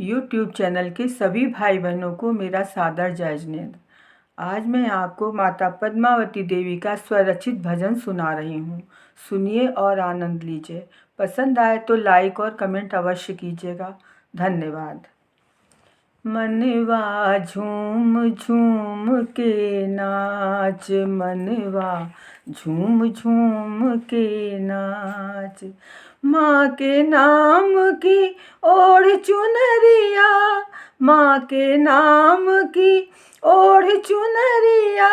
YouTube channel के सभी भाई बहनों को मेरा सादर जय जिनेंद्र। आज मैं आपको माता पद्मावती देवी का स्वरचित भजन सुना रही हूँ। सुनिए और आनंद लीजिए। पसंद आए तो लाइक और कमेंट अवश्य कीजिएगा। धन्यवाद। मनवा झूम झूम के नाच, मनवा झूम झूम के नाच। माँ के नाम की ओढ़ चुनरिया, माँ के नाम की ओढ़ चुनरिया,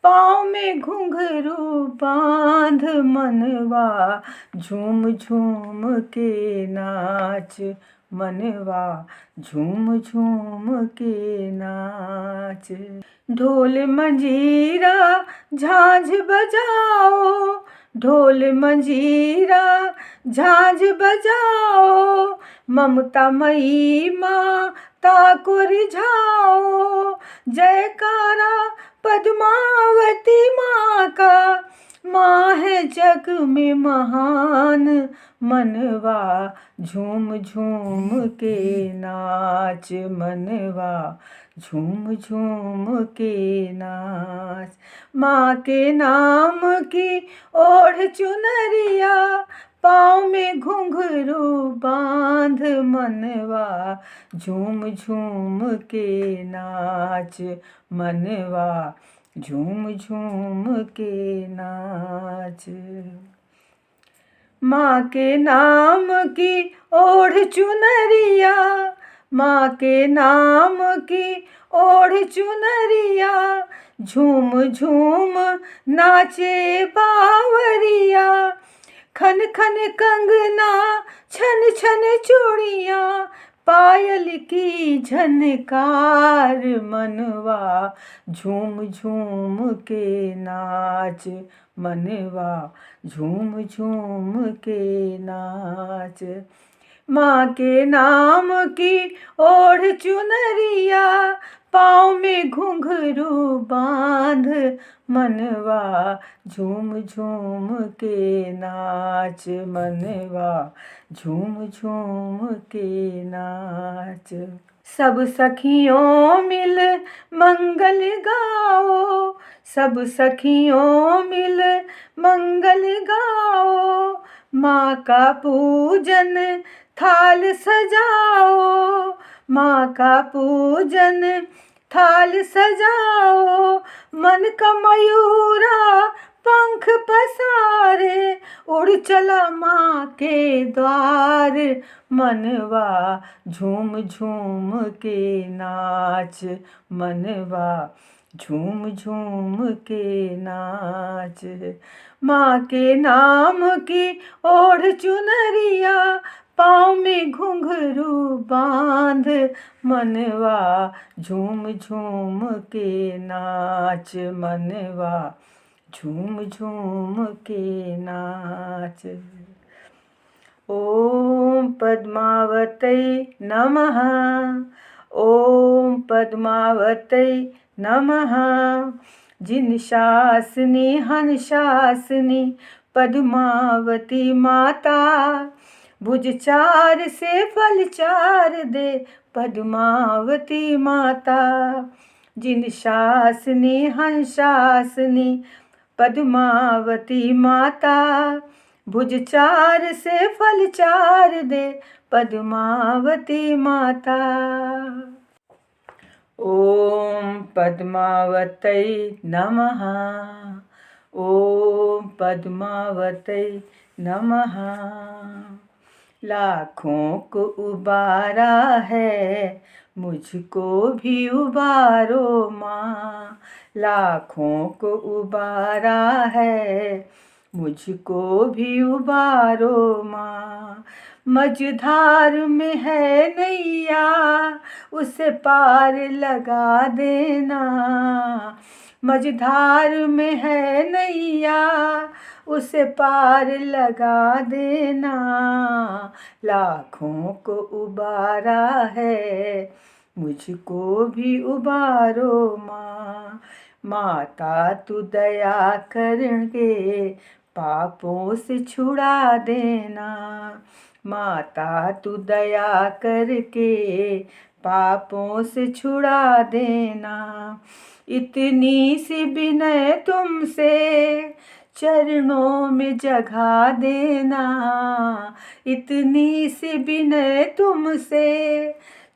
पाँव में घुंघरू बांध, मनवा झूम झूम के नाच, मनवा झूम झूम के नाच। ढोल मंजीरा झांझ बजाओ, ढोल मंजीरा झांझ बजाओ, ममता मई माता को रिझाओ। जयकारा पद्मावती माँ का, माँ है जग में महान, मनवा झूम झूम के नाच, मनवा झूम झूम के नाच। माँ के नाम की ओढ़ चुनरिया, पाँव में घुंघरू बांध, मनवा झूम झूम के नाच, मनवा झूम झूम के नाच। माँ के नाम की ओढ़ चुनरिया, माँ के नाम की ओढ़ चुनरिया, झूम झूम नाचे बावरिया। खन खन कंगना छन छन चूड़ियाँ, पायल की झनकार, मनवा झूम झूम के नाच, मनवा झूम झूम के नाच। माँ के नाम की ओढ़ चुनरिया, पाँव में घुंघरू बांध, मनवा झूम झूम के नाच, मनवा झूम झूम के नाच। सब सखियों मिल मंगल गाओ, सब सखियों मिल मंगल गाओ। माँ का पूजन थाल सजाओ, माँ का पूजन थाल सजाओ। मन का मयूरा पंख पसारे, उड़ चला माँ के द्वार, मनवा झूम झूम के नाच, मनवा झूम झूम के नाच। माँ के नाम की ओढ़ चुनरिया, पाँव में घुंघरू बांध, मनवा झूम झूम के नाच, मनवा झूम झूम के नाच। ओम पद्मावतै नमः, ओम पद्मावतै नमः। जिन शासनी हंसासनी पद्मावती माता, भुज चार से फल चार दे पद्मावती माता। जिन शासनी हंसासनी पद्मावती माता, भुज चार से फल चार दे पद्मावती माता। ओम पद्मावतै नमः, ओम पद्मावतै नमः। लाखों को उबारा है, मुझको भी उबारो माँ। लाखों को उबारा है, मुझको भी उबारो माँ। मझधार में है नैया, उसे पार लगा देना। मझधार में है नैया, उसे पार लगा देना। लाखों को उबारा है, मुझको भी उबारो माँ। माता तू दया करके पापों से छुड़ा देना। माता तू दया करके पापों से छुड़ा देना। इतनी सी विनय तुमसे चरणों में जगा देना। इतनी सी विनय तुमसे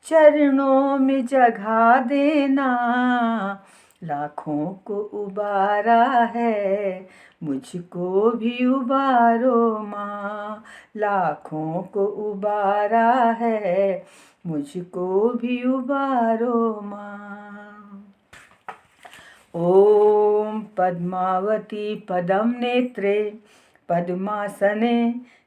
चरणों में जगा देना। लाखों को उबारा है मुझको भी उबारो माँ। लाखों को उबारा है मुझको भी उबारो माँ। ओम पद्मावती पदम नेत्रे पद्मासने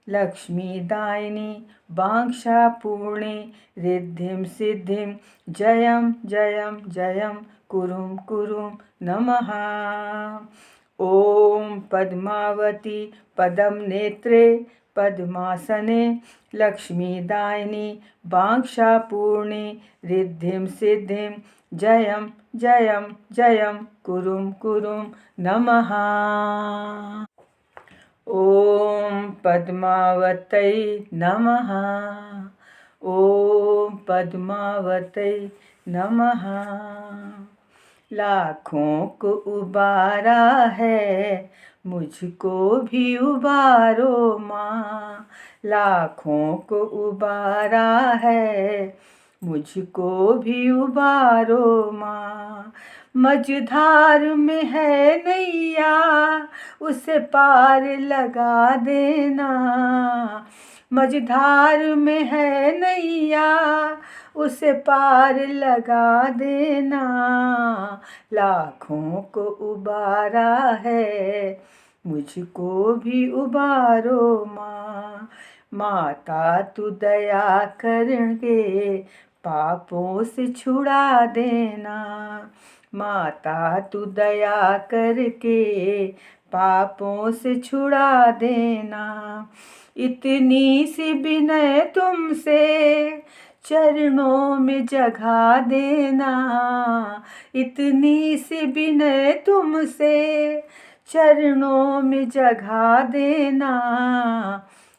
लक्ष्मीदायिनी वाञ्छापूर्णे रिद्धिं सिद्धिं जयं जयं जयं कुरुं कुरुं नमः। ओम पद्मावती पदम नेत्रे पद्मासने लक्ष्मीदायिनी वाञ्छापूर्णे रिद्धिं सिद्धिं जयं जयं जयं कुरुं कुरुं नमः। ओम पद्मावत्यै नमः। ओम पद्मावत्यै नमः। लाखों को उबारा है मुझको भी उबारो माँ। लाखों को उबारा है मुझको भी उबारो माँ। मझधार में है नैया उसे पार लगा देना। मझधार में है नैया उसे पार लगा देना। लाखों को उबारा है मुझको भी उबारो माँ। माता तू दया करके पापों से छुड़ा देना। माता तू दया करके पापों से छुड़ा देना। इतनी सी विनय तुमसे चरणों में जगा देना। इतनी सी विनय तुमसे चरणों में जगा देना।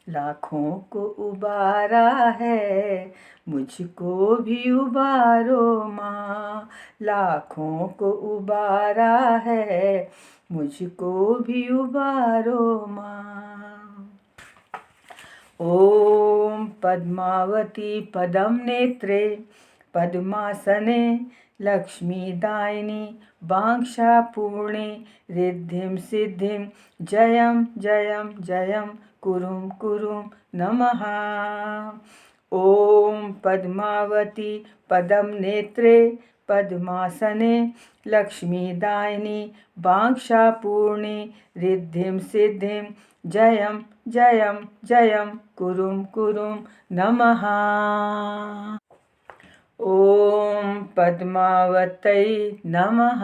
लाखों को उबारा है मुझको भी उबारो माँ। लाखों को उबारा है मुझको भी उबारो माँ। ओम पद्मावती पदम नेत्रे पद्मासने लक्ष्मीदायिनी वाञ्छापूर्णे रिद्धिं सिद्धिं जयं जयं जयं कुरुं कुरुं नमः। ओम पद्मावती पदम नेत्रे पद्मासने लक्ष्मीदायिनी वाञ्छापूर्णे रिद्धिं सिद्धिं जयं जयं जयं कुरुं कुरुं नमः। ओम पद्मावत्यै नमः।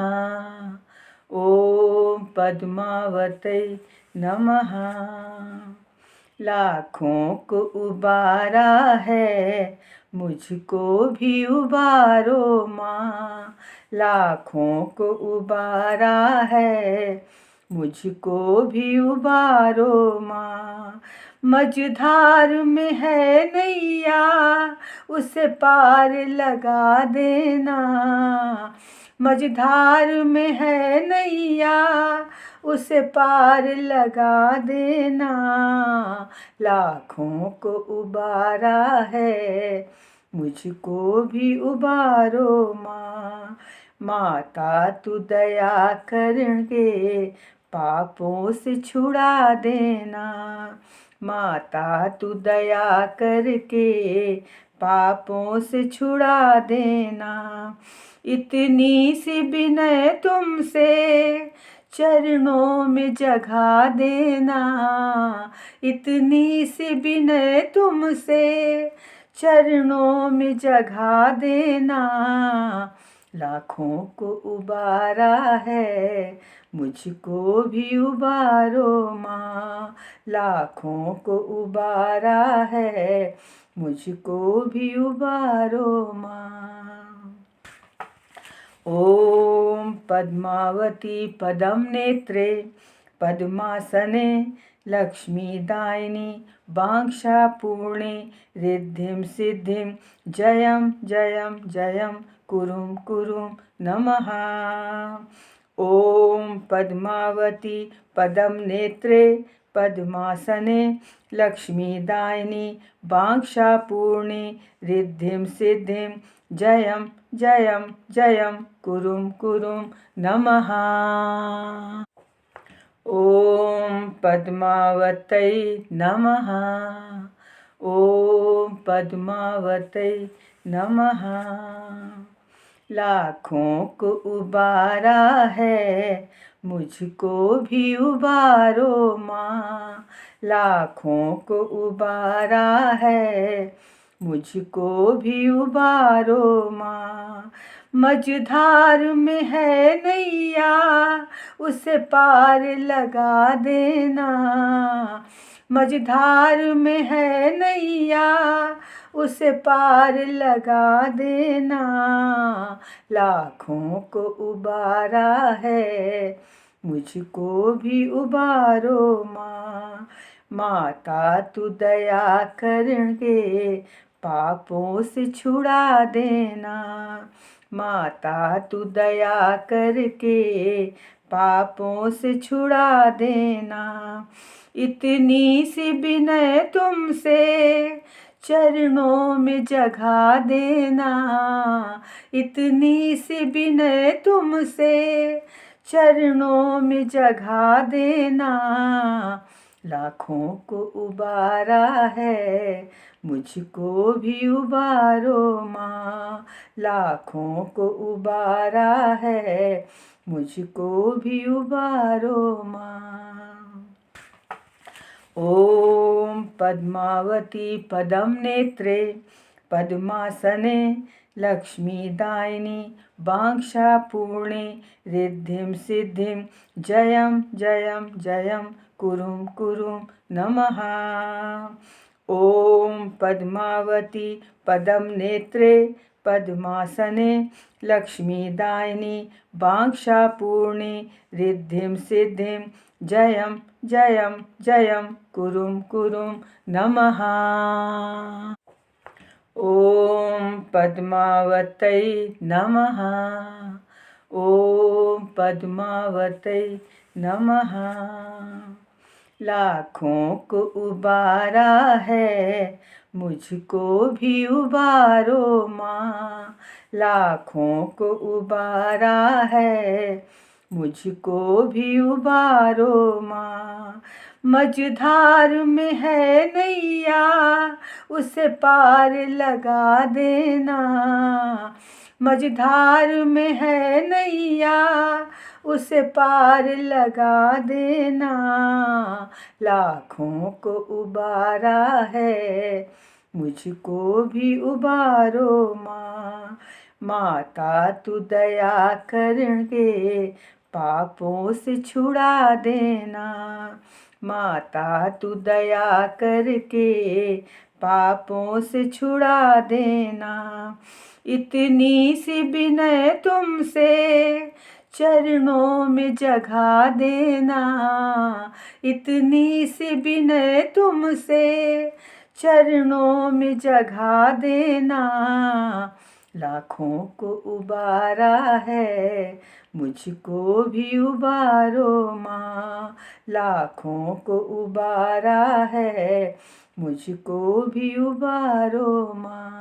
ओम पद्मावत्यै नमः। लाखों को उबारा है मुझको भी उबारो माँ। लाखों को उबारा है मुझको भी उबारो माँ। मझधार में है नैया उसे पार लगा देना। मझधार में है नैया उसे पार लगा देना। लाखों को उबारा है मुझको भी उबारो माँ। माता तू दया करके पापों से छुड़ा देना। माता तू दया करके पापों से छुड़ा देना। इतनी सी विनय तुमसे चरणों में जगा देना। इतनी सी विनय तुमसे चरणों में जगा देना। लाखों को उबारा है मुझको भी उबारो माँ। लाखों को उबारा है मुझको भी उबारो माँ। ओम पद्मावती पदम नेत्रे पद्मासने लक्ष्मीदायिनी वाञ्छापूर्णे रिद्धिं सिद्धिं जयं जयं जयं कुरुं कुरुं नमः। ॐ पद्मावती पदं नेत्रे पद्मासने लक्ष्मीदायिनी वाञ्छापूर्णे रिद्धिं सिद्धिं जयं जयं जयं कुरुं कुरुं नमः। ॐ पद्मावत्यै नमः। ॐ पद्मावत्यै नमः। लाखों को उबारा है, मुझको भी उबारो माँ। लाखों को उबारा है, मुझको भी उबारो माँ। मझधार में है नैया, उसे पार लगा देना। मझधार में है नैया, उसे पार लगा देना। लाखों को उबारा है, मुझको भी उबारो माँ। माता तू दया करके पापों से छुड़ा देना। माता तू दया करके पापों से छुड़ा देना। इतनी सी विनय तुमसे चरणों में जगा देना। इतनी सी विनय तुमसे चरणों में जगा देना। लाखों को उबारा है, मुझको भी उबारो माँ। लाखों को उबारा है, मुझको भी उबारो माँ। ॐ पद्मावती पदं नेत्रे पद्मासने लक्ष्मीदायिनी वाञ्छापूर्णे रिद्धिं सिद्धिं जयं जयं जयं कुरुं कुरुं नमः। ॐ पद्मावती पदं नेत्रे पद्मासने लक्ष्मीदायिनी वाञ्छापूर्णे रिद्धिं सिद्धिं जयं जयं जयं कुरुं कुरुं नमः। ॐ पद्मावत्यै नमः। ॐ पद्मावत्यै नमः। लाखों को उबारा है, मुझको भी उबारो माँ। लाखों को उबारा है, मुझको भी उबारो माँ। मझधार में है नैया, उसे पार लगा देना। मझधार में है नैया, उसे पार लगा देना। लाखों को उबारा है, मुझको भी उबारो माँ। माता तू दया करके पापों से छुड़ा देना। माता तू दया करके पापों से छुड़ा देना। इतनी सी विनय तुमसे चरणों में जगा देना। इतनी सी विनय तुमसे चरणों में जगा देना। लाखों को उबारा है, मुझको भी उबारो माँ। लाखों को उबारा है, मुझको भी उबारो माँ।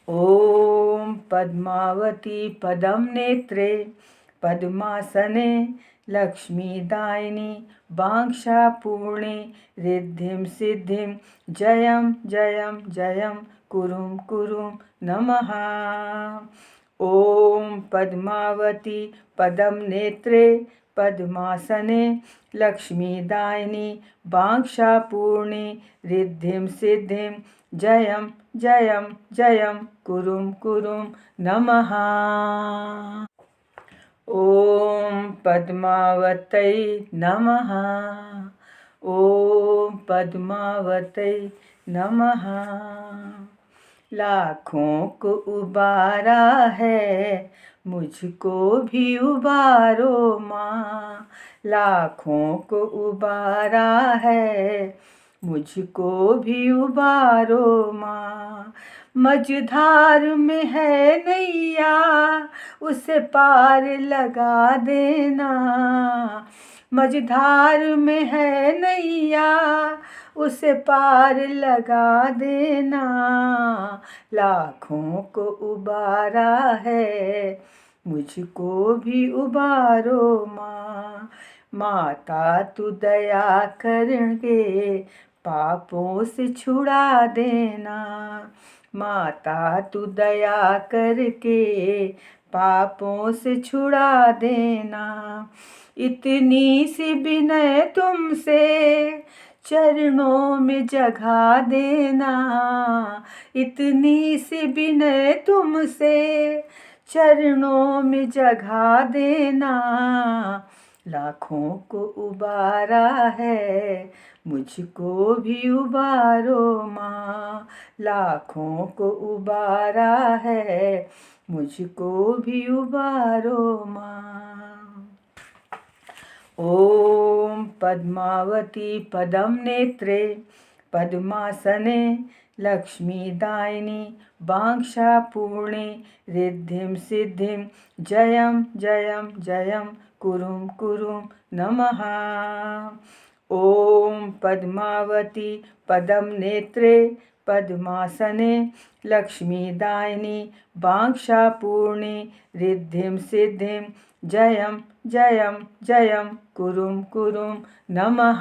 ॐ पद्मावती पदं नेत्रे पद्मासने लक्ष्मीदायिनी वाञ्छापूर्णे रिद्धिं सिद्धिं जयं जयं जयं कुरुं कुरुं नमः। ॐ पद्मावती पदं नेत्रे पद्मासने लक्ष्मीदायिनी वाञ्छापूर्णे रिद्धिं सिद्धिं जयं जयं जयं कुरुं कुरुं नमः। ॐ पद्मावत्यै नमः। ॐ पद्मावत्यै नमः। लाखों को उबारा है, मुझको भी उबारो माँ। लाखों को उबारा है, मुझको भी उबारो माँ। मझधार में है नैया, उसे पार लगा देना। मझधार में है नैया, उसे पार लगा देना। लाखों को उबारा है, मुझको भी उबारो माँ। माता तू दया करके पापों से छुड़ा देना। माता तू दया करके पापों से छुड़ा देना। इतनी सी विनय तुमसे चरणों में जगा देना। इतनी सी विनय तुमसे चरणों में जगा देना। लाखों को उबारा है, मुझको भी उबारो माँ। लाखों को उबारा है, मुझको भी उबारो माँ। ॐ पद्मावती पदं नेत्रे पद्मासने लक्ष्मीदायिनी वाञ्छापूर्णे रिद्धिं सिद्धिं जयं जयं जयं कुरुं कुरुं नमः। ॐ पद्मावती पदं नेत्रे पद्मासने लक्ष्मीदायिनी वाञ्छापूर्णे रिद्धिं सिद्धिं जयं जयं जयं कुरुं कुरुं नमः।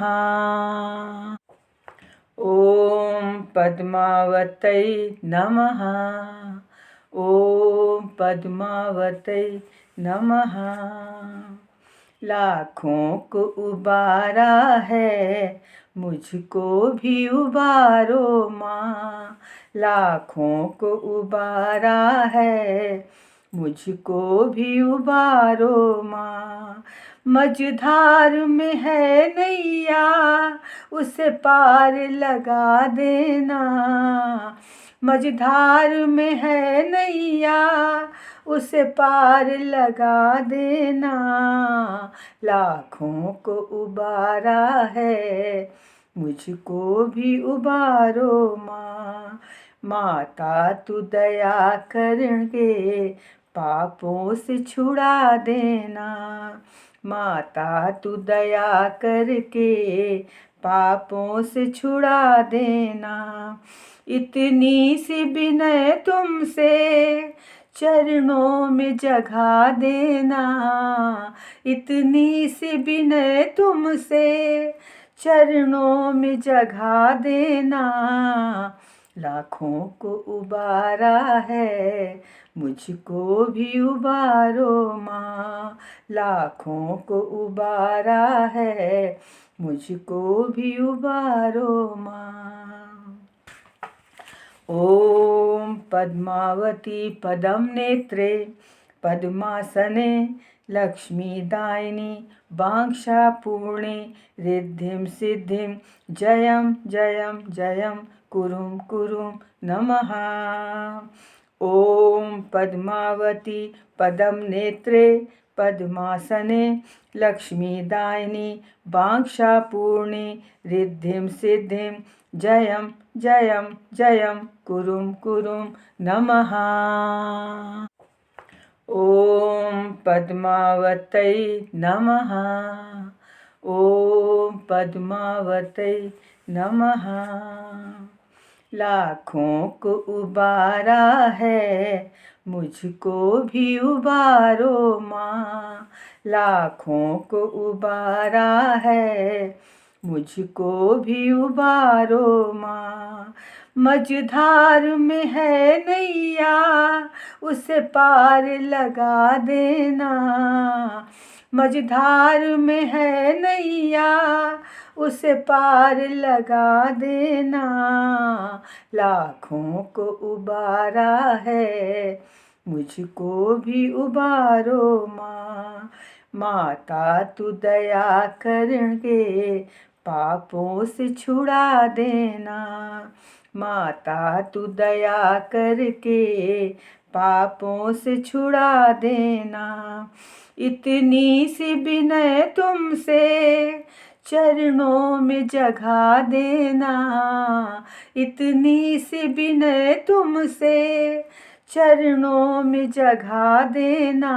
ॐ पद्मावत्यै नमः। ॐ पद्मावत्यै नमः। लाखों को उबारा है, मुझको भी उबारो माँ। लाखों को उबारा है, मुझको भी उबारो माँ। मझधार में है नैया, उसे पार लगा देना। मझधार में है नैया, उसे पार लगा देना। लाखों को उबारा है, मुझको भी उबारो माँ। माता तू दया करके पापों से छुड़ा देना। माता तू दया करके पापों से छुड़ा देना। इतनी सी विनय तुमसे चरणों में जगा देना। इतनी सी विनय तुमसे चरणों में जगा देना। लाखों को उबारा है, मुझको भी उबारो माँ। लाखों को उबारा है, मुझको भी उबारो माँ। ॐ पद्मावती पदं नेत्रे पद्मासने लक्ष्मीदायिनी वाञ्छापूर्णे रिद्धिं सिद्धिं जयं जयं जयं कुरुं कुरुं नमः। ॐ पद्मावती पदं नेत्रे पद्मासने लक्ष्मीदायिनी वाञ्छापूर्णे रिद्धिं सिद्धिं जयं जयं जयं कुरुं कुरुं नमः। ॐ पद्मावत्यै नमः। ॐ पद्मावत्यै नमः। लाखों को उबारा है, मुझको भी उबारो माँ। लाखों को उबारा है, मुझको भी उबारो माँ। मझधार में है नैया, उसे पार लगा देना। मझधार में है नैया, उसे पार लगा देना। लाखों को उबारा है, मुझको भी उबारो माँ। माता तू दया करके पापों से छुड़ा देना। माता तू दया करके पापों से छुड़ा देना। इतनी सी विनय तुमसे चरणों में जगा देना। इतनी सी विनय तुमसे चरणों में जगा देना।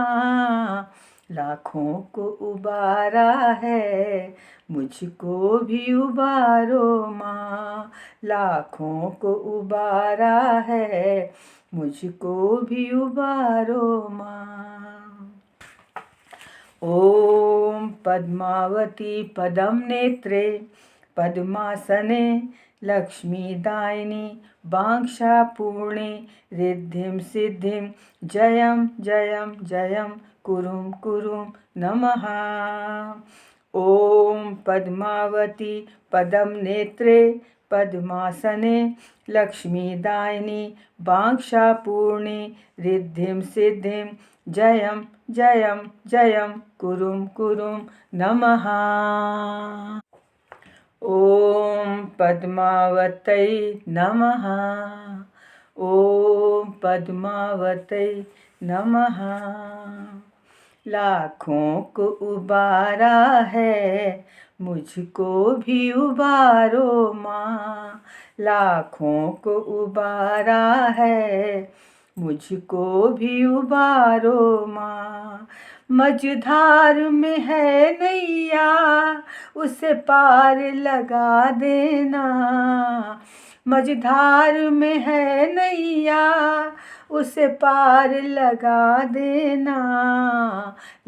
लाखों को उबारा है, मुझको भी उबारो माँ। लाखों को उबारा है, मुझको भी उबारो माँ। ॐ पद्मावती पदम नेत्रे पद्मासने लक्ष्मीदायिनी वाञ्छापूर्णे रिद्धिं सिद्धिं जयं जयं जयं कुरुं कुरुं नमः। ॐ पद्मावती पदम नेत्रे पद्मासने लक्ष्मीदायिनी वाञ्छापूर्णे रिद्धिं सिद्धिं जयं जयं जयं कुरुं कुरुं नमः। ॐ पद्मावत्यै नमः। ॐ पद्मावत्यै नमः। लाखों को उबारा है, मुझको भी उबारो माँ। लाखों को उबारा है, मुझको भी उबारो माँ। मझधार में है नैया, उसे पार लगा देना। मझधार में है नैया, उसे पार लगा देना।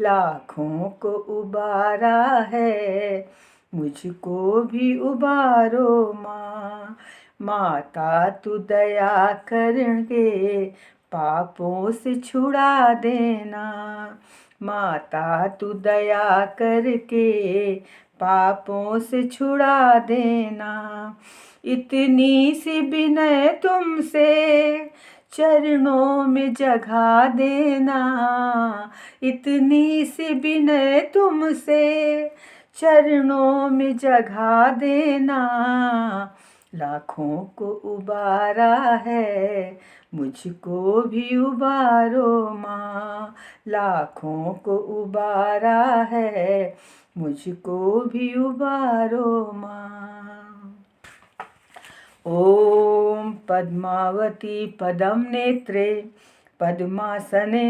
लाखों को उबारा है, मुझको भी उबारो माँ। माता तू दया करके पापों से छुड़ा देना। माता तू दया करके पापों से छुड़ा देना। इतनी सी विनय तुमसे चरणों में जगा देना। इतनी सी विनय तुमसे चरणों में जगा देना। लाखों को उबारा है, मुझको भी उबारो माँ। लाखों को उबारा है, मुझको भी उबारो माँ। ॐ पद्मावती पदम नेत्रे पद्मासने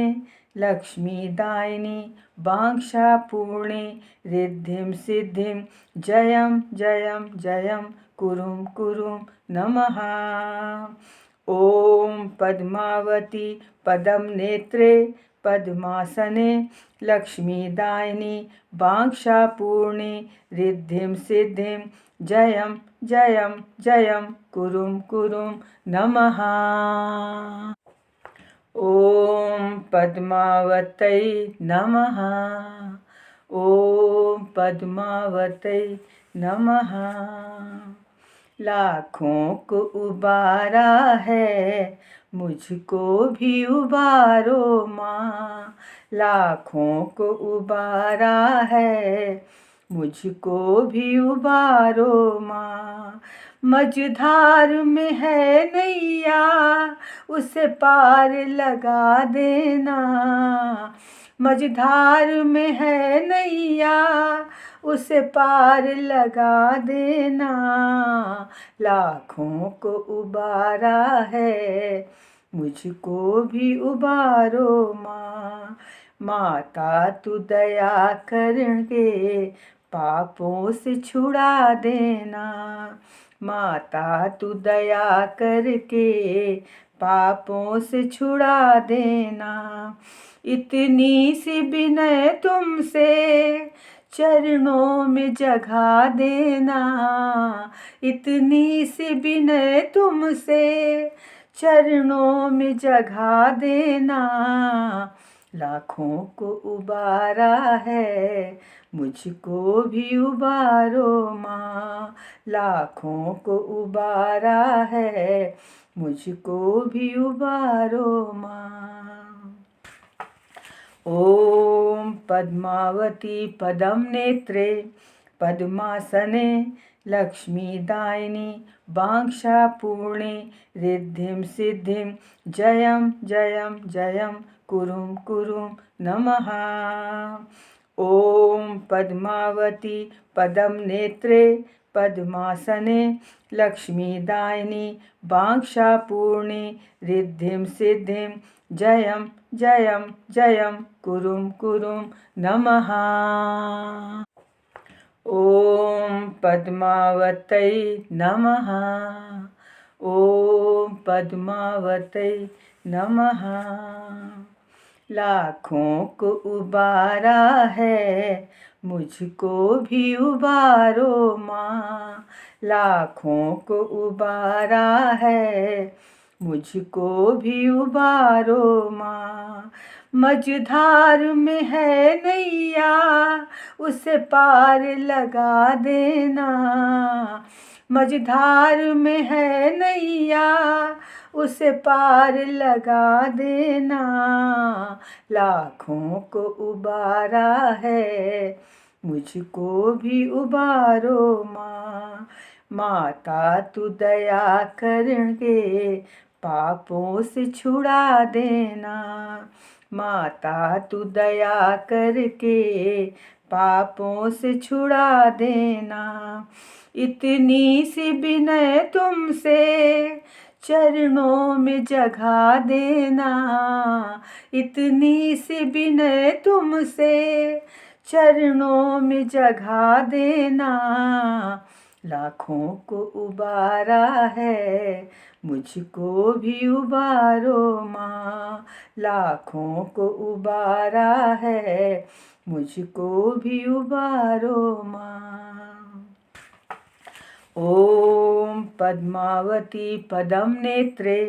लक्ष्मीदायिनी वाञ्छापूर्णे रिद्धिं सिद्धिं जयं जयं जयं कुरुं कुरुं नमः। ॐ पद्मावती पदम नेत्रे पद्मासने लक्ष्मीदायिनी वाञ्छापूर्णे रिद्धिं सिद्धिं जयं जयं जयं कुरुं कुरुं नमः। ॐ पद्मावत्यै नमः। ॐ पद्मावत्यै नमः। लाखों को उबारा है, मुझको भी उबारो माँ। लाखों को उबारा है, मुझको भी उबारो माँ। मझधार में है नैया, उसे पार लगा देना। मझधार में है नैया, उसे पार लगा देना। लाखों को उबारा है, मुझको भी उबारो माँ। माता तू दया करके पापों से छुड़ा देना। माता तू दया करके पापों से छुड़ा देना। इतनी सी विनय तुमसे चरणों में जगा देना। इतनी सी विनय तुमसे चरणों में जगा देना। लाखों को उबारा है, मुझको भी उबारो माँ। लाखों को उबारा है, मुझको भी उबारो माँ। ॐ पद्मावती पदम नेत्रे पद्मासने लक्ष्मीदायिनी वाञ्छापूर्णे रिद्धिं सिद्धिं जयं जयं जयं कुरुं कुरुं नमः। ॐ पद्मावती पदं नेत्रे पद्मासने लक्ष्मीदायिनी वाञ्छापूर्णे रिद्धिं सिद्धिं जयं जयं जयं कुरुं कुरुं नमः। ॐ पद्मावत्यै नमः। ॐ पद्मावत्यै नमः। लाखों को उबारा है, मुझको भी उबारो माँ। लाखों को उबारा है, मुझको भी उबारो माँ। मझधार में है नैया, उसे पार लगा देना। मझधार में है नैया, उसे पार लगा देना। लाखों को उबारा है, मुझको भी उबारो माँ। माता तू दया करके पापों से छुड़ा देना। माता तू दया करके पापों से छुड़ा देना। इतनी सी विनय तुमसे चरणों में जगा देना। इतनी सी विनय तुमसे चरणों में जगा देना। लाखों को उबारा है, मुझको भी उबारो माँ। लाखों को उबारा है, मुझको भी उबारो माँ। ॐ पद्मावती पदं नेत्रे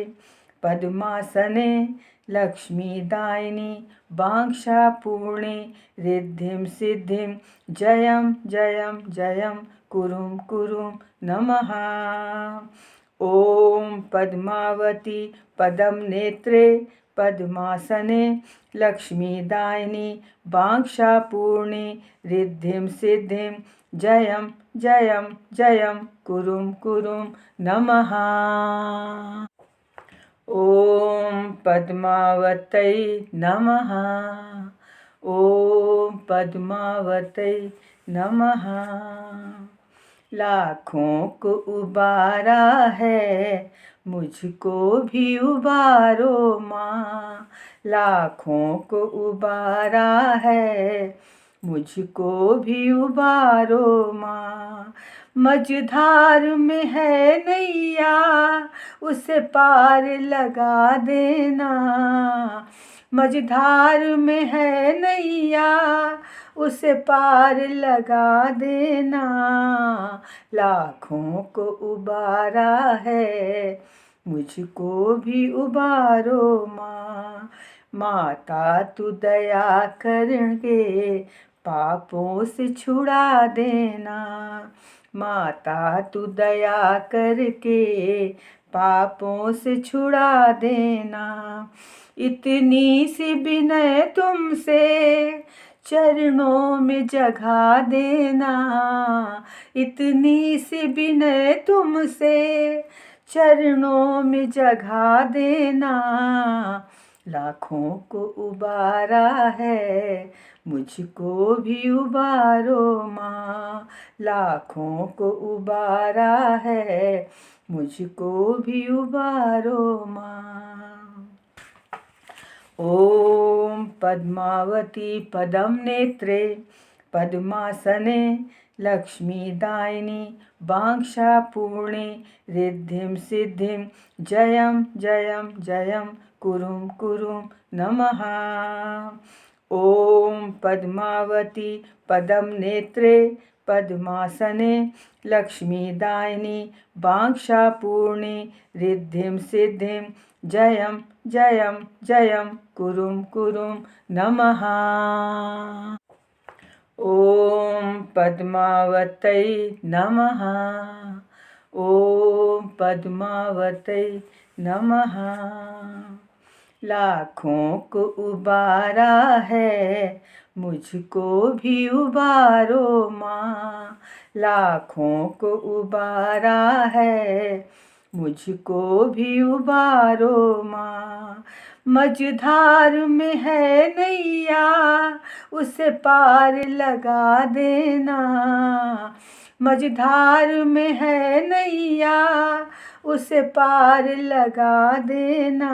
पद्मासने लक्ष्मीदायिनी वाञ्छापूर्णे रिद्धिं सिद्धिं जयं जयं जयं कुरुं कुरुं नमः। ॐ पद्मावती पदं नेत्रे पद्मासने लक्ष्मीदायिनी वाञ्छापूर्णे रिद्धिं सिद्धिं जयं जयं जयं कुरुं कुरुं नमः। ॐ पद्मावत्यै नमः। ॐ पद्मावत्यै नमः। लाखों को उबारा है, मुझको भी उबारो माँ। लाखों को उबारा है, मुझको भी उबारो माँ। मझधार में है नैया, उसे पार लगा देना। मझधार में है नैया, उसे पार लगा देना। लाखों को उबारा है, मुझको भी उबारो माँ। माता तू दया करके पापों से छुड़ा देना। माता तू दया करके पापों से छुड़ा देना। इतनी सी विनय तुमसे चरणों में जगा देना। इतनी सी विनय तुमसे चरणों में जगा देना। लाखों को उबारा है, मुझको भी उबारो माँ। लाखों को उबारा है, मुझको भी उबारो माँ। ॐ पद्मावती पदं नेत्रे पद्मासने लक्ष्मीदायिनी वाञ्छापूर्णे रिद्धिं सिद्धिं जयं जयं जयं कुरुं कुरुं नमः। ॐ पद्मावती पदं नेत्रे पद्मासने लक्ष्मीदायिनी वाञ्छापूर्णे रिद्धिं सिद्धिं जयं जयं जयं कुरुं कुरुं नमः। ॐ पद्मावत्यै नमः। ॐ पद्मावत्यै नमः। लाखों को उबारा है, मुझको भी उबारो माँ। लाखों को उबारा है, मुझको भी उबारो माँ। मझधार में है नैया, उसे पार लगा देना। मझधार में है नैया, उसे पार लगा देना।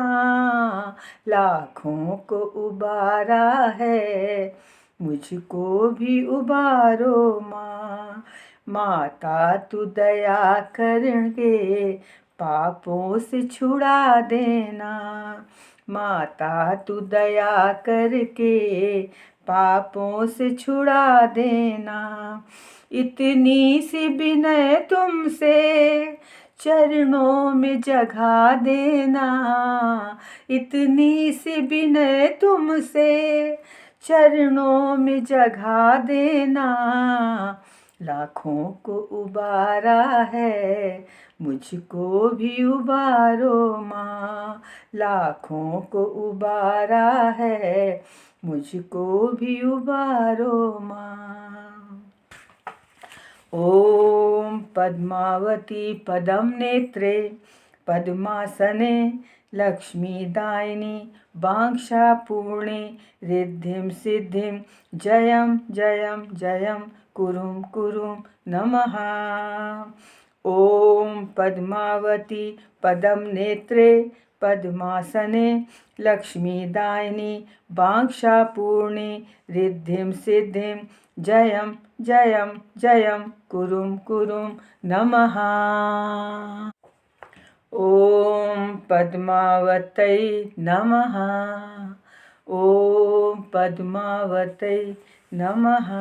लाखों को उबारा है, मुझको भी उबारो माँ। माता तू दया करके पापों से छुड़ा देना। माता तू दया करके पापों से छुड़ा देना। इतनी सी विनय तुमसे चरणों में जगा देना। इतनी सी विनय तुमसे चरणों में जगा देना। लाखों को उबारा है, मुझको भी उबारो माँ। लाखों को उबारा है, मुझको भी उबारो माँ। ॐ पद्मावती पदं नेत्रे पद्मासने लक्ष्मीदायिनी वाञ्छापूर्णे रिद्धिं सिद्धिं जयं जयं जयं कुरुं कुरुं नमः। ॐ पद्मावती पदं नेत्रे पद्मासने लक्ष्मीदायिनी वाञ्छापूर्णे रिद्धिं सिद्धिं जयं जयं जयं कुरुं कुरुं नमः। ॐ पद्मावत्यै नमः। ॐ पद्मावत्यै नमः।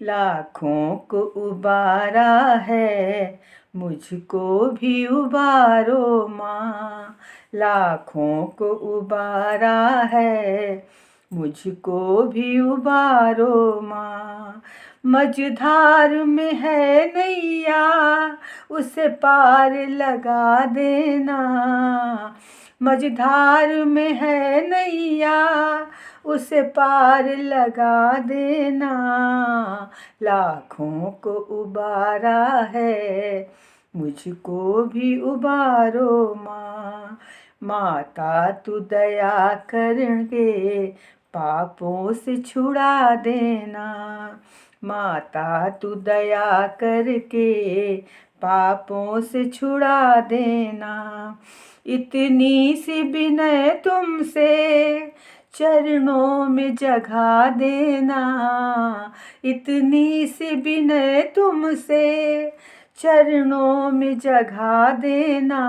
लाखों को उबारा है, मुझको भी उबारो माँ। लाखों को उबारा है, मुझको भी उबारो माँ। मझधार में है नैया, उसे पार लगा देना। मझधार में है नैया, उसे पार लगा देना। लाखों को उबारा है, मुझको भी उबारो माँ। माता तू दया करके पापों से छुड़ा देना। माता तू दया करके पापों से छुड़ा देना। इतनी सी विनय तुमसे चरणों में जगा देना। इतनी सी विनय तुमसे चरणों में जगा देना।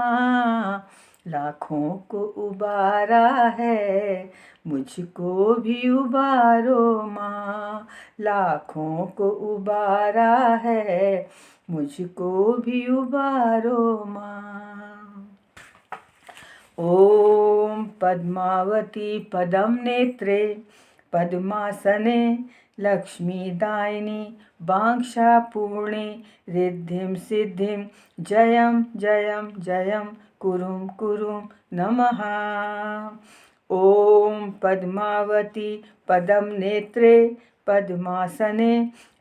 लाखों को उबारा है, मुझको भी उबारो माँ। लाखों को उबारा है, मुझको भी उबारो माँ। ॐ पद्मावती पदं नेत्रे पद्मासने लक्ष्मीदायिनी वाञ्छापूर्णे रिद्धिं सिद्धिं जयं जयं जयं कुरुं कुरुं नमः। ॐ पद्मावती पदं नेत्रे पद्मासने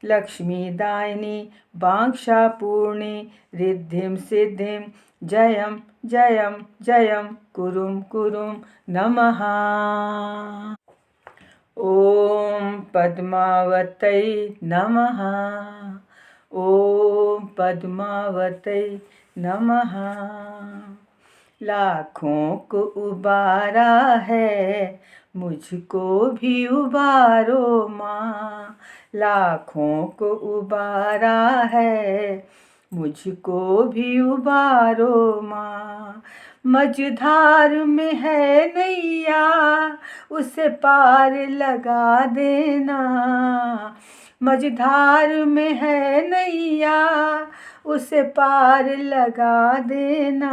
लक्ष्मीदायिनी वाञ्छापूर्णे रिद्धिं सिद्धिं जयं जयं जयं कुरुं कुरुं नमः। ॐ पद्मावत्यै नमः। ॐ पद्मावत्यै नमः। लाखों को उबारा है, मुझको भी उबारो माँ। लाखों को उबारा है, मुझको भी उबारो माँ। मझधार में है नैया, उसे पार लगा देना। मझधार में है नैया, उसे पार लगा देना।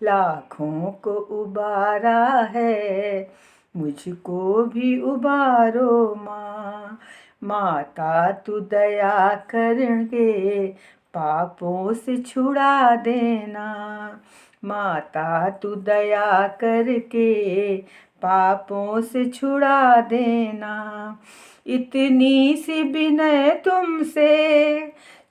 लाखों को उबारा है, मुझको भी उबारो माँ। माता तू दया करके पापों से छुड़ा देना। माता तू दया करके पापों से छुड़ा देना। इतनी सी विनय तुमसे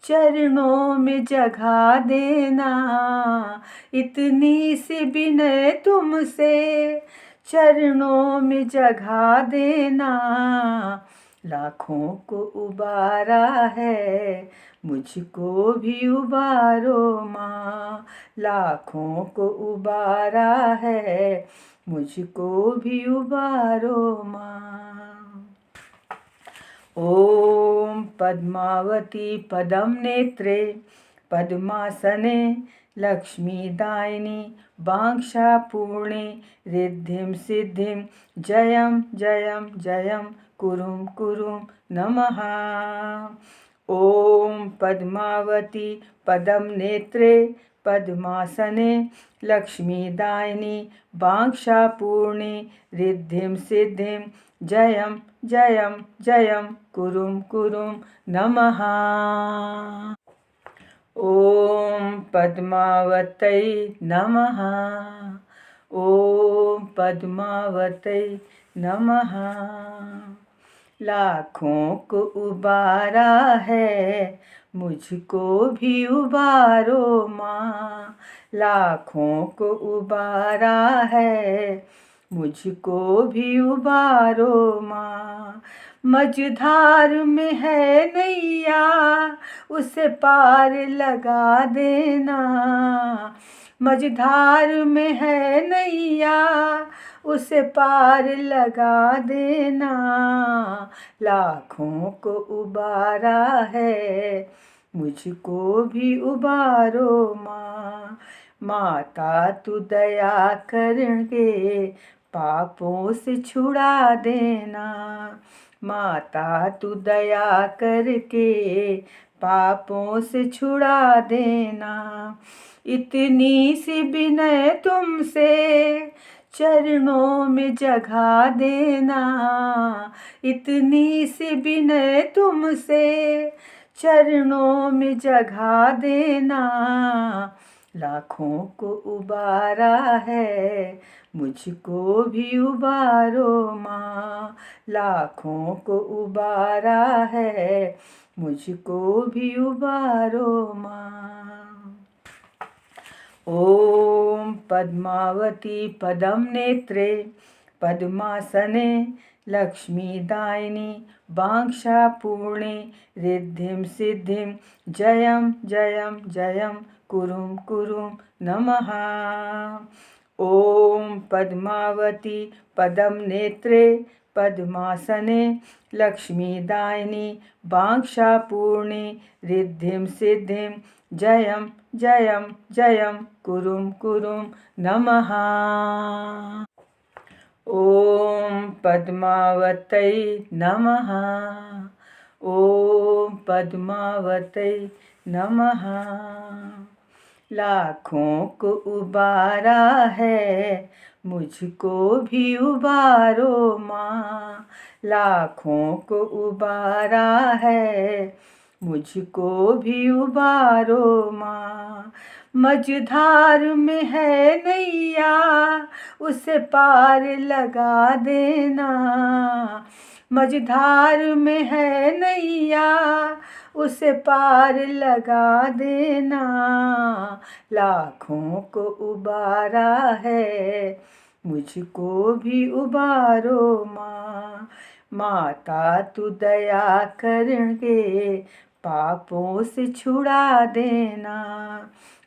चरणों में जगा देना। इतनी सी विनय तुमसे चरणों में जगा देना। लाखों को उबारा है, मुझको भी उबारो माँ। लाखों को उबारा है, मुझको भी उबारो माँ। ॐ पद्मावती पदम नेत्रे पद्मासने लक्ष्मीदायिनी वाञ्छापूर्णे रिद्धिं सिद्धिं जयं जयं जयं कुरुं कुरुं नमः। ॐ पद्मावती पदम नेत्रे पद्मासने लक्ष्मीदायिनी वाञ्छापूर्णे रिद्धिं सिद्धिं जयं जयं जयं कुरुं कुरुं नमः। ॐ पद्मावत्यै नमः। ॐ पद्मावत्यै नमः। लाखों को उबारा है, मुझको भी उबारो माँ। लाखों को उबारा है, मुझको भी उबारो माँ। मझधार में है नैया, उसे पार लगा देना। मझधार में है नैया, उसे पार लगा देना। लाखों को उबारा है, मुझको भी उबारो माँ। माता तू दया करके पापों से छुड़ा देना। माता तू दया करके पापों से छुड़ा देना। इतनी सी विनय तुमसे चरणों में जगा देना। इतनी सी विनय तुमसे चरणों में जगा देना। लाखों को उबारा है, मुझको भी उबारो माँ। लाखों को उबारा है, मुझको भी उबारो माँ। ॐ पद्मावती पदम नेत्रे पद्मासने लक्ष्मीदायिनी वाञ्छापूर्णे रिद्धिं सिद्धिं जयं जयं जयं कुरुं कुरुं नमः। ॐ पद्मावती पदम नेत्रे पद्मासने लक्ष्मीदायिनी वाञ्छापूर्णे रिद्धिं सिद्धिं जयं जयं जयं कुरुं कुरुं नमः। ॐ पद्मावत्यै नमः। ॐ पद्मावत्यै नमः। लाखों को उबारा है, मुझको भी उबारो माँ। लाखों को उबारा है, मुझको भी उबारो माँ। मझधार में है नैया, उसे पार लगा देना। मझधार में है नैया, उसे पार लगा देना। लाखों को उबारा है, मुझको भी उबारो माँ। माता तू दया करके पापों से छुड़ा देना।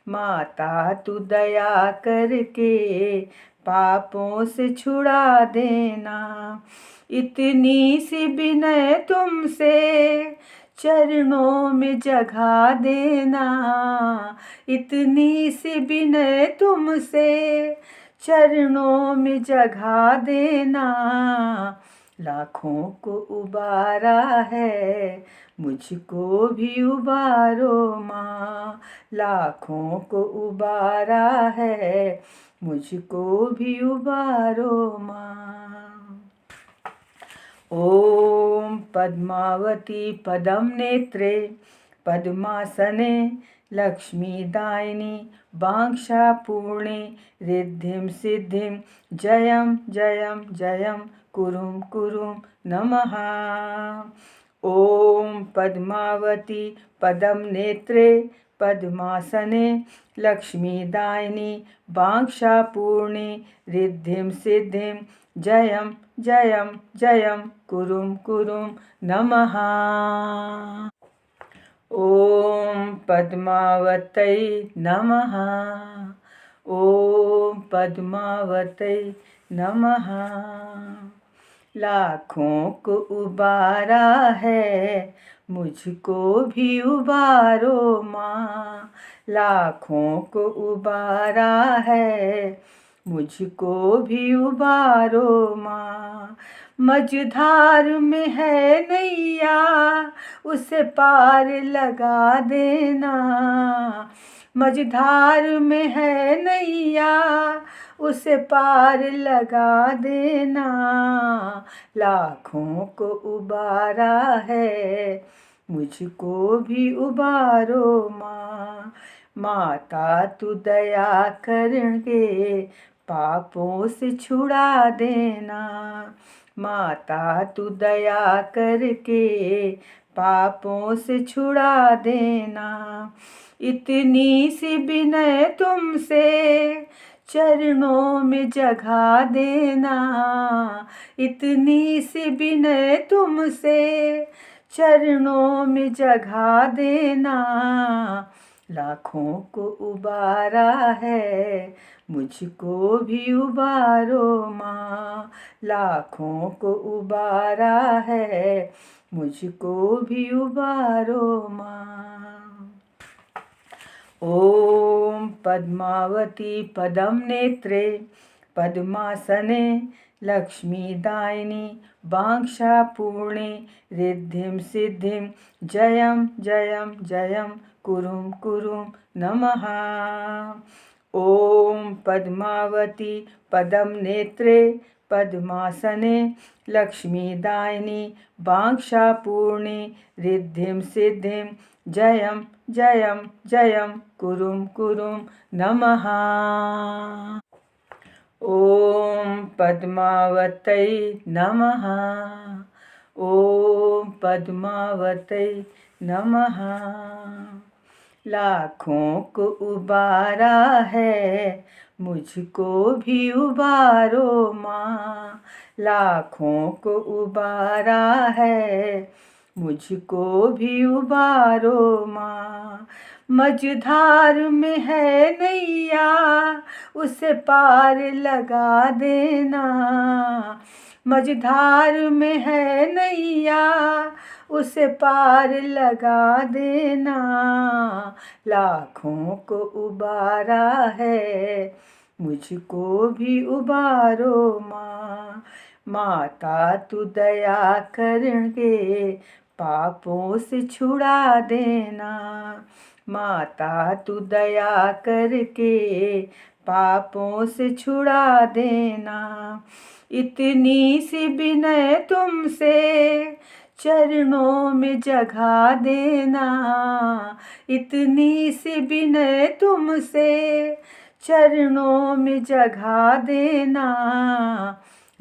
माता तू दया करके पापों से छुड़ा देना। इतनी सी विनय तुमसे चरणों में जगा देना। इतनी सी विनय तुमसे चरणों में जगा देना। लाखों को उबारा है, मुझको भी उबारो माँ। लाखों को उबारा है, मुझको भी उबारो माँ। ॐ पद्मावती पदम नेत्रे पद्मासने लक्ष्मीदायिनी वाञ्छापूर्णे रिद्धिं सिद्धिं जयं जयं जयं कुरुं कुरुं नमः। ॐ पद्मावती पदं नेत्रे पद्मासने लक्ष्मीदायिनी वाञ्छापूर्णे रिद्धिं सिद्धिं जयं जयं जयं कुरुं कुरुं नमः। ॐ पद्मावत्यै नमः। ॐ पद्मावत्यै नमः। लाखों को उबारा है, मुझको भी उबारो माँ। लाखों को उबारा है, मुझको भी उबारो माँ। मझधार में है नैया, उसे पार लगा देना। मझधार में है नैया, उसे पार लगा देना। लाखों को उबारा है, मुझको भी उबारो माँ। माता तू दया करके पापों से छुड़ा देना। माता तू दया करके पापों से छुड़ा देना। इतनी सी विनय तुमसे चरणों में जगा देना। इतनी सी विनय तुमसे चरणों में जगा देना। लाखों को उबारा है, मुझको भी उबारो माँ। लाखों को उबारा है, मुझको भी उबारो माँ। ॐ पद्मावती पदं नेत्रे पद्मासने लक्ष्मीदायिनी वाञ्छापूर्णे रिद्धिं सिद्धिं जयं जयं जयं कुरुं कुरुं नमः। ॐ पद्मावती पदं नेत्रे पद्मासने लक्ष्मीदायिनी वाञ्छापूर्णे रिद्धिं सिद्धिं जयं जयं जयं कुरुं कुरुं नमः। ॐ पद्मावत्यै नमः। ॐ पद्मावत्यै नमः। लाखों को उबारा है, मुझको भी उबारो माँ। लाखों को उबारा है, मुझको भी उबारो माँ। मझधार में है नैया, उसे पार लगा देना। मझधार में है नैया, उसे पार लगा देना। लाखों को उबारा है, मुझको भी उबारो माँ। माता तू दया करके पापों से छुड़ा देना। माता तू दया करके पापों से छुड़ा देना। इतनी सी विनय तुमसे चरणों में जगा देना। इतनी सी विनय तुमसे चरणों में जगा देना।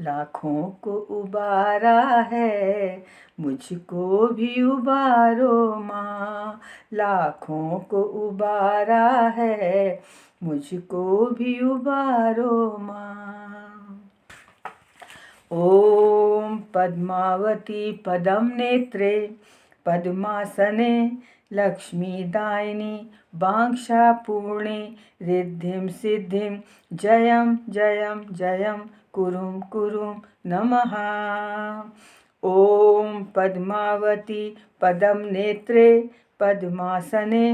लाखों को उबारा है, मुझको भी उबारो माँ। लाखों को उबारा है, मुझको भी उबारो माँ। ॐ पद्मावती पदं नेत्रे पद्मासने लक्ष्मीदायिनी वाञ्छापूर्णे रिद्धिं सिद्धिं जयं जयं जयं कुरुं कुरुं नमः। ॐ पद्मावती पदं नेत्रे पद्मासने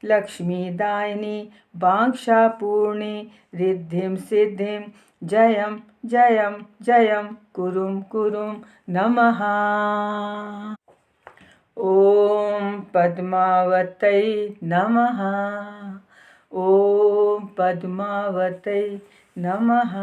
लक्ष्मीदायिनी वाञ्छापूर्णे रिद्धिं सिद्धिं जयं जयं जयं कुरुं कुरुं नमः। ॐ पद्मावत्यै नमः। ॐ पद्मावत्यै नमः।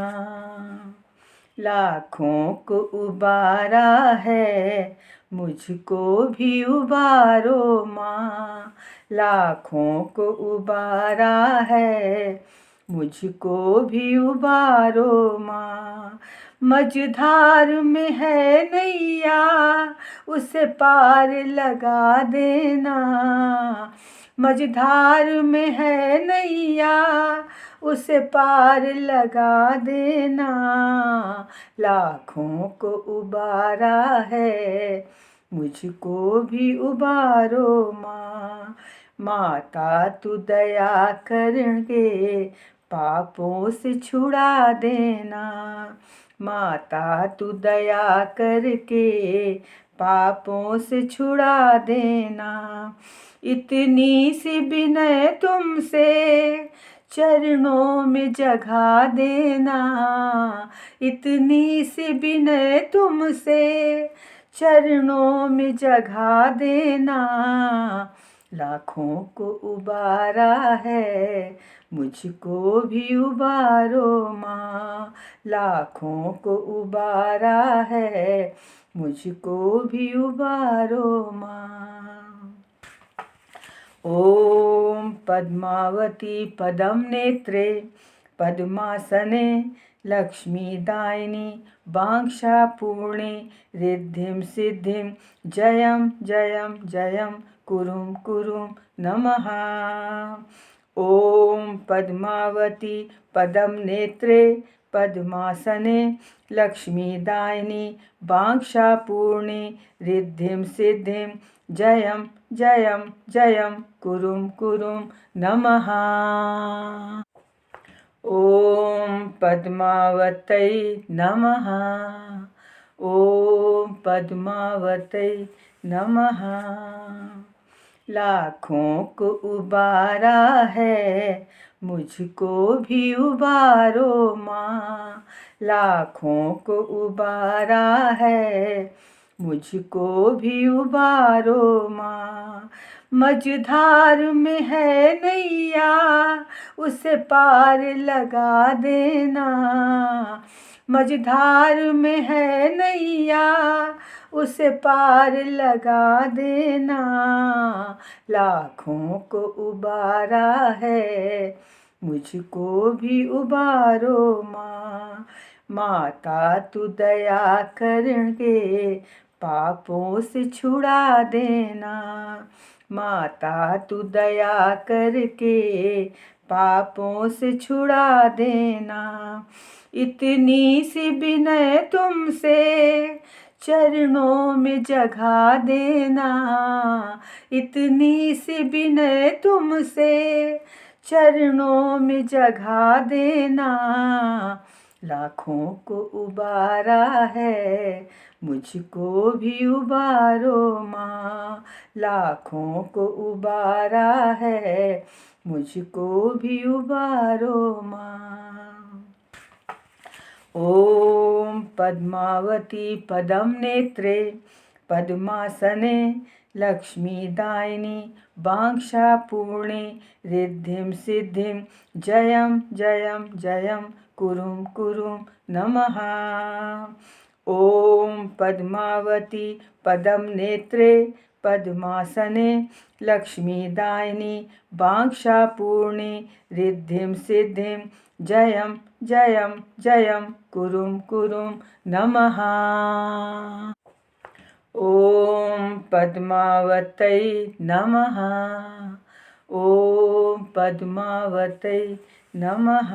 लाखों को उबारा है, मुझको भी उबारो माँ। लाखों को उबारा है, मुझको भी उबारो माँ। मझधार में है नैया, उसे पार लगा देना। मझधार में है नैया, उसे पार लगा देना। लाखों को उबारा है, मुझको भी उबारो माँ। माता तू दया करके पापों से छुड़ा देना। माता तू दया करके पापों से छुड़ा देना। इतनी सी विनय तुमसे चरणों में जगा देना। इतनी सी विनय तुमसे चरणों में जगा देना। लाखों को उबारा है, मुझको भी उबारो माँ। लाखों को उबारा है, मुझको भी उबारो माँ। ॐ पद्मावती पदम नेत्रे पद्मासने लक्ष्मीदायिनी वाञ्छापूर्णे रिद्धिं सिद्धिं जयं जयं जयं कुरुं कुरुं नमः। ॐ पद्मावती पदम नेत्रे पद्मासने लक्ष्मीदायिनी वाञ्छापूर्णे रिद्धिं सिद्धिं जयं जयं जयं कुरुं कुरुं नमः। ॐ पद्मावत्यै नमः। ॐ पद्मावत्यै नमः। लाखों को उबारा है, मुझको भी उबारो माँ। लाखों को उबारा है, मुझको भी उबारो माँ। मझधार में है नैया, उसे पार लगा देना। मझधार में है नैया, उसे पार लगा देना। लाखों को उबारा है, मुझको भी उबारो माँ। माता तू दया करके पापों से छुड़ा देना। माता तू दया करके पापों से छुड़ा देना। इतनी सी विनय तुमसे चरणों में जगा देना। इतनी सी विनय तुमसे चरणों में जगा देना। लाखों को उबारा है, मुझको भी उबारो माँ। लाखों को उबारा है, मुझको भी उबारो माँ। ॐ पद्मावती पदम नेत्रे पद्मासने लक्ष्मीदायिनी वाञ्छापूर्णे रिद्धिं सिद्धिं जयं जयं जयं कुरुं कुरुं नमः। ॐ पद्मावती पदम नेत्रे पद्मासने लक्ष्मीदायिनी वाञ्छापूर्णे रिद्धिं सिद्धिं जयं जयं जयं कुरुं कुरुं नमः। ॐ पद्मावत्यै नमः। ॐ पद्मावत्यै नमः।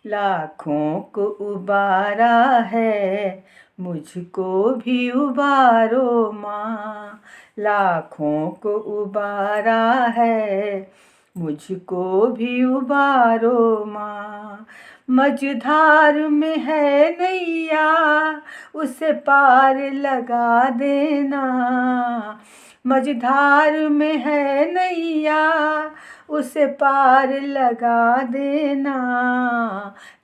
लाखों को उबारा है, मुझको भी उबारो माँ। लाखों को उबारा है, मुझको भी उबारो माँ। मझधार में है नैया, उसे पार लगा देना। मझधार में है नैया, उसे पार लगा देना।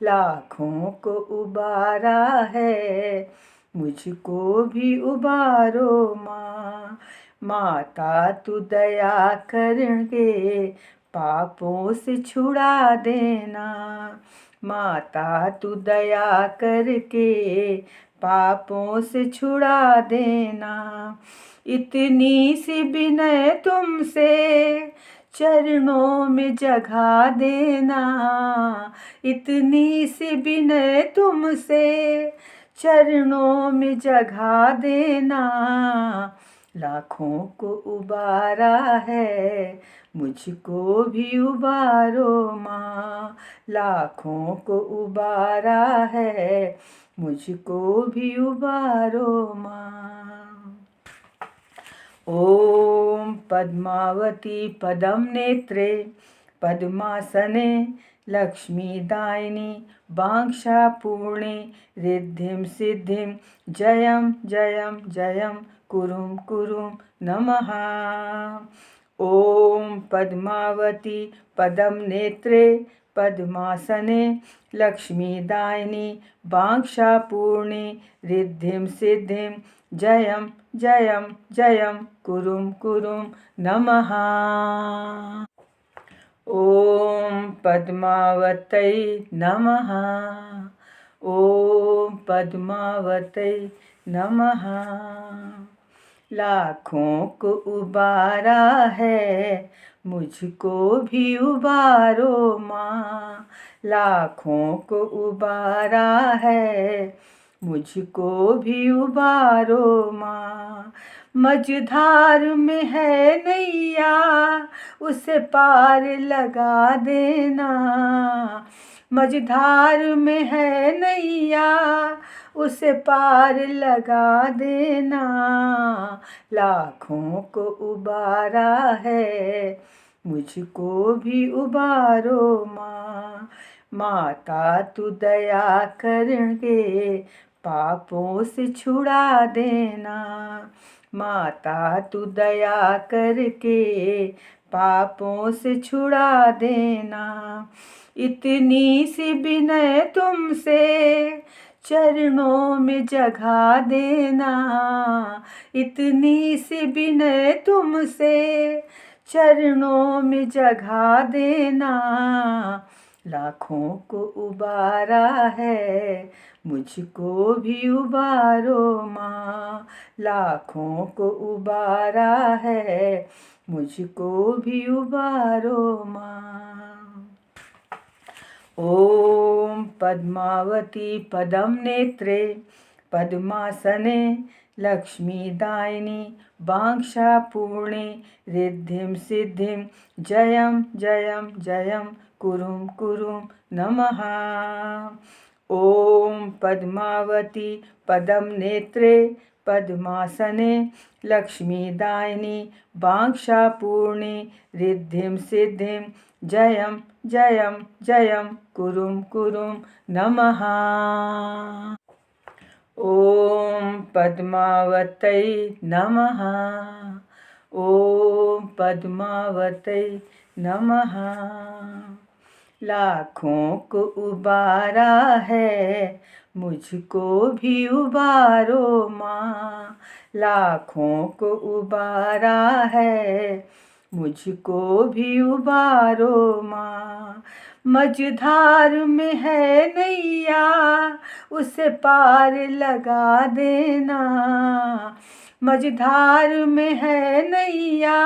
लाखों को उबारा है, मुझको भी उबारो माँ। माता तू दया करके पापों से छुड़ा देना। माता तू दया करके पापों से छुड़ा देना। इतनी सी विनय तुमसे चरणों में जगा देना। इतनी सी विनय तुमसे चरणों में जगा देना। लाखों को उबारा है मुझको भी उबारो माँ। लाखों को उबारा है मुझको भी उबारो माँ। ओम पद्मावती पदम नेत्रे पद्मासने लक्ष्मीदायिनी वाञ्छापूर्णे रिद्धिं सिद्धिं जयं जयं जयं कुरुं कुरुं नमः। ओम पद्मावती पदम नेत्रे पद्मासने लक्ष्मीदायिनी वाञ्छापूर्णे रिद्धिं सिद्धिं जयं जयं जयं कुरुं कुरुं नमः। ओम पद्मावतै नमः। ओम पद्मावतै नमः। लाखों को उबारा है मुझको भी उबारो माँ। लाखों को उबारा है मुझको भी उबारो माँ। मझधार में है नैया उसे पार लगा देना। मझधार में है नैया उसे पार लगा देना। लाखों को उबारा है मुझको भी उबारो माँ। माता तू दया करके पापों से छुड़ा देना। माता तू दया करके पापों से छुड़ा देना। इतनी सी विनय तुमसे चरणों में जगा देना। इतनी सी विनय तुमसे चरणों में जगा देना। लाखों को उबारा है मुझको भी उबारो माँ। लाखों को उबारा है मुझको भी उबारो माँ। ओम पद्मावती पदम नेत्रे पद्मासने लक्ष्मीदायिनी वाञ्छापूर्णे रिद्धिं सिद्धिं जयं जयं जयं कुरुं कुरुं नमः। ओम पद्मावती पदम नेत्रे पद्मासने लक्ष्मीदायिनी वाञ्छापूर्णे रिद्धिं सिद्धिं जयं जयं जयं कुरुं कुरुं नमः। ओम पद्मावतै नमः। ओम पद्मावतै नमः। लाखों को उबारा है मुझको भी उबारो माँ। लाखों को उबारा है मुझको भी उबारो माँ। मझधार में है नैया उसे पार लगा देना। मझधार में है नैया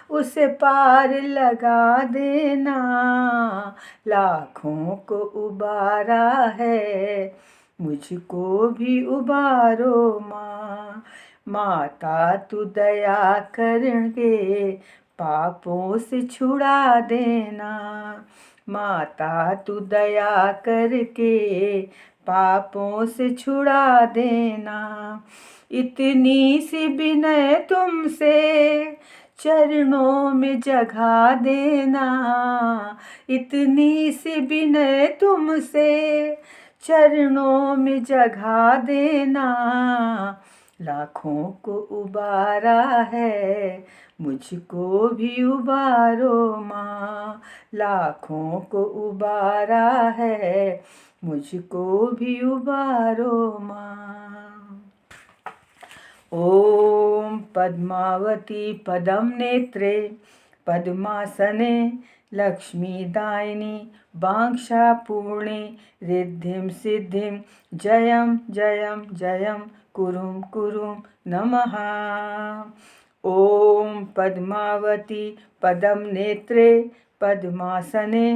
उसे पार लगा देना। लाखों को उबारा है मुझको भी उबारो माँ। माता तू दया करके पापों से छुड़ा देना। माता तू दया करके पापों से छुड़ा देना। इतनी सी विनय तुमसे चरणों में जगा देना। इतनी सी विनय तुमसे चरणों में जगा देना। लाखों को उबारा है मुझको भी उबारो माँ। लाखों को उबारा है मुझको भी उबारो माँ। ओम पद्मावती पदम नेत्रे पद्मासने लक्ष्मीदायिनी वाञ्छापूर्णे रिद्धिं सिद्धिं जयं जयं जयं कुरुं कुरुं नमः। ॐ पद्मावती पदं नेत्रे पद्मासने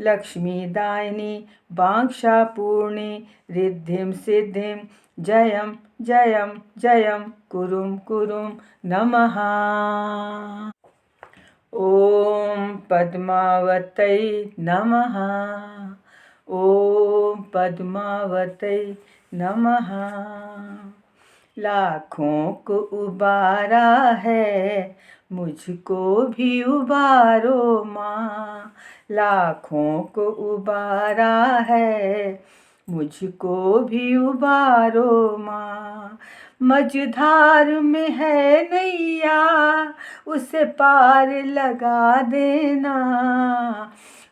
लक्ष्मीदायिनी वाञ्छापूर्णे रिद्धिं सिद्धिं जयं जयं जयं कुरुं कुरुं नमः। ॐ पद्मावत्यै नमः। ॐ पद्मावत्यै नमः। लाखों को उबारा है, मुझको भी उबारो माँ। लाखों को उबारा है, मुझको भी उबारो माँ। मझधार में है नैया, उसे पार लगा देना।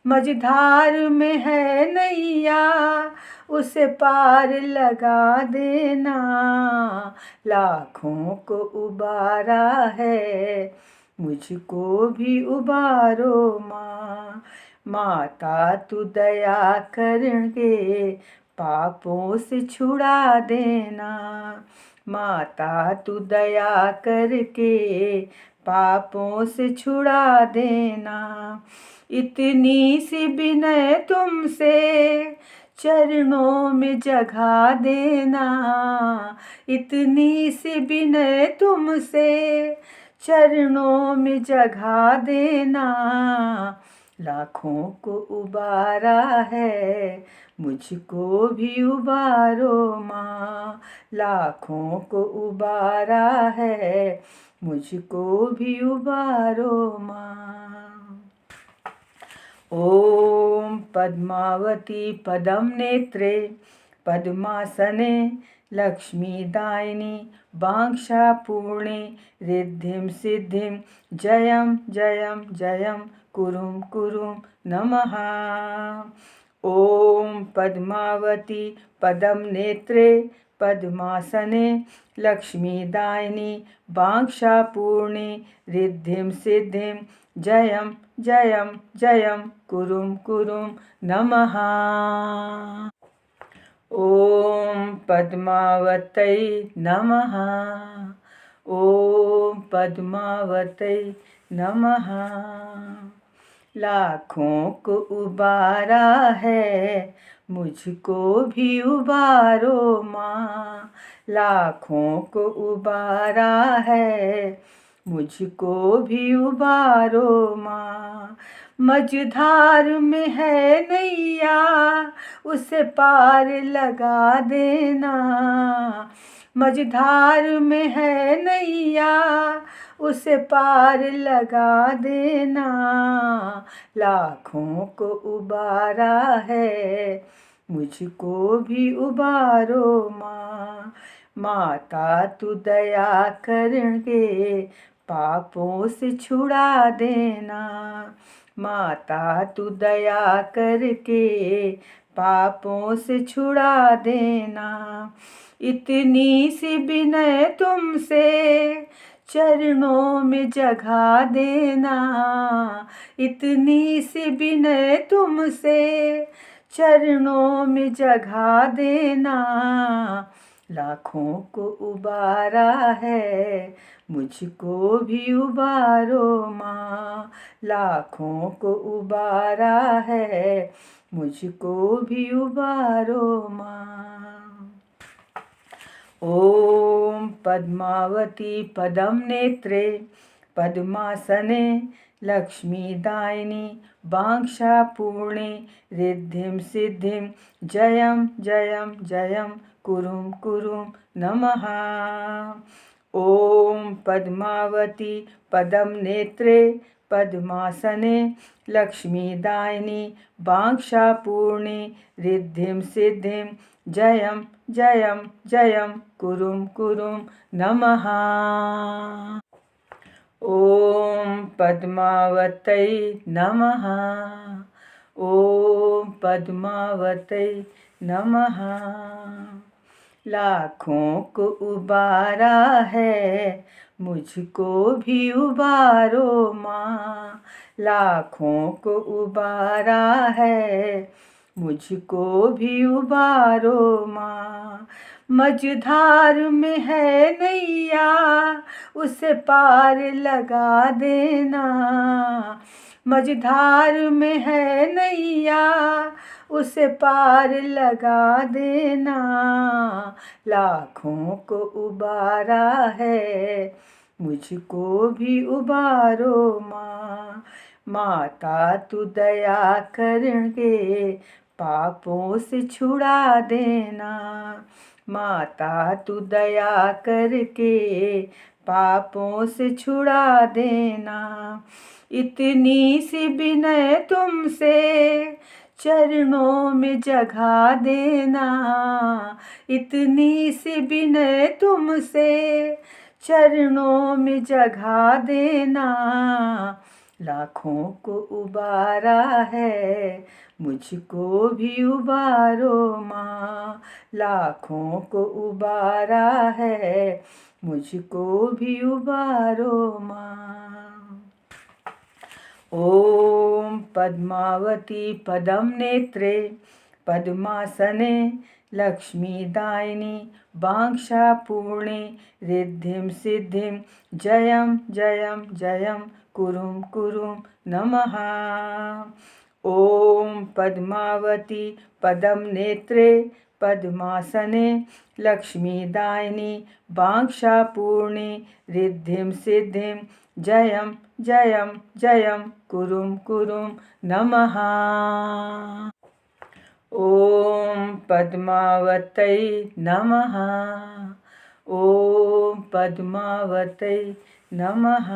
मझधार में है नैया, उसे पार लगा देना। लाखों को उबारा है, मुझको भी उबारो माँ। माता तू दया करके पापों से छुड़ा देना। माता तू दया करके पापों से छुड़ा देना। इतनी सी विनय तुमसे चरणों में जगा देना। इतनी सी विनय तुमसे चरणों में जगा देना। लाखों को उबारा है, मुझको भी उबारो माँ। लाखों को उबारा है, मुझको भी उबारो माँ। ॐ पद्मावती पदं नेत्रे पद्मासने लक्ष्मीदायिनी वाञ्छापूर्णे रिद्धिं सिद्धिं जयं जयं जयं कुरुं कुरुं नमः। ॐ पद्मावती पदं नेत्रे पद्मासने लक्ष्मीदायिनी वाञ्छापूर्णे रिद्धिं सिद्धिं जयं जयं जयं कुरुं कुरुं नमः। ॐ पद्मावत्यै नमः। ॐ पद्मावत्यै नमः। लाखों को उबारा है, मुझको भी उबारो माँ। लाखों को उबारा है, मुझको भी उबारो माँ। मझधार में है नैया, उसे पार लगा देना। मझधार में है नैया, उसे पार लगा देना। लाखों को उबारा है, मुझको भी उबारो माँ। माता तू दया करके पापों से छुड़ा देना। माता तू दया करके पापों से छुड़ा देना। इतनी सी विनय तुमसे चरणों में जगा देना। इतनी सी विनय तुमसे चरणों में जगा देना। लाखों को उबारा है, मुझको भी उबारो माँ। लाखों को उबारा है, मुझको भी उबारो माँ। ॐ पद्मावती पदं नेत्रे पद्मासने लक्ष्मीदायिनी वाञ्छापूर्णे रिद्धिं सिद्धिं जयं जयं जयं कुरुं कुरुं नमः। ॐ पद्मावती पदं नेत्रे पद्मासने लक्ष्मीदायिनी वाञ्छापूर्णे रिद्धिं सिद्धिं जयं जयं जयं कुरुं कुरुं नमः। ॐ पद्मावत्यै नमः। ॐ पद्मावत्यै नमः। लाखों को उबारा है, मुझको भी उबारो माँ। लाखों को उबारा है, मुझको भी उबारो माँ। मझधार में है नैया, उसे पार लगा देना। मझधार में है नैया, उसे पार लगा देना। लाखों को उबारा है, मुझको भी उबारो माँ। माता तू दया करके पापों से छुड़ा देना। माता तू दया करके पापों से छुड़ा देना। इतनी सी विनय तुमसे चरणों में जगा देना। इतनी सी विनय तुमसे चरणों में जगा देना। लाखों को उबारा है, मुझको भी उबारो माँ। लाखों को उबारा है, मुझको भी उबारो माँ। ॐ पद्मावती पदं नेत्रे पद्मासने लक्ष्मीदायिनी वाञ्छापूर्णे रिद्धिं सिद्धिं जयं जयं जयं कुरुं कुरुं नमः। ॐ पद्मावती पदं नेत्रे पद्मासने लक्ष्मीदायिनी वाञ्छापूर्णे रिद्धिं सिद्धिं जयं जयं जयं कुरुं कुरुं नमः। ॐ पद्मावत्यै नमः। ॐ पद्मावत्यै नमः।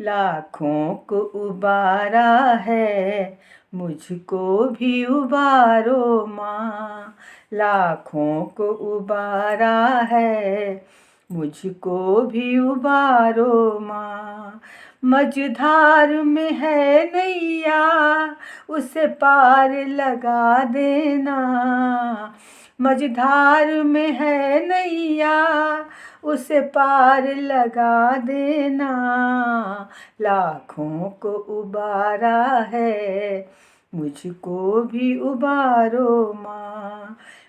लाखों को उबारा है, मुझको भी उबारो माँ। लाखों को उबारा है, मुझको भी उबारो माँ। मझधार में है नैया, उसे पार लगा देना। मझधार में है नैया, उसे पार लगा देना। लाखों को उबारा है, मुझको भी उबारो माँ।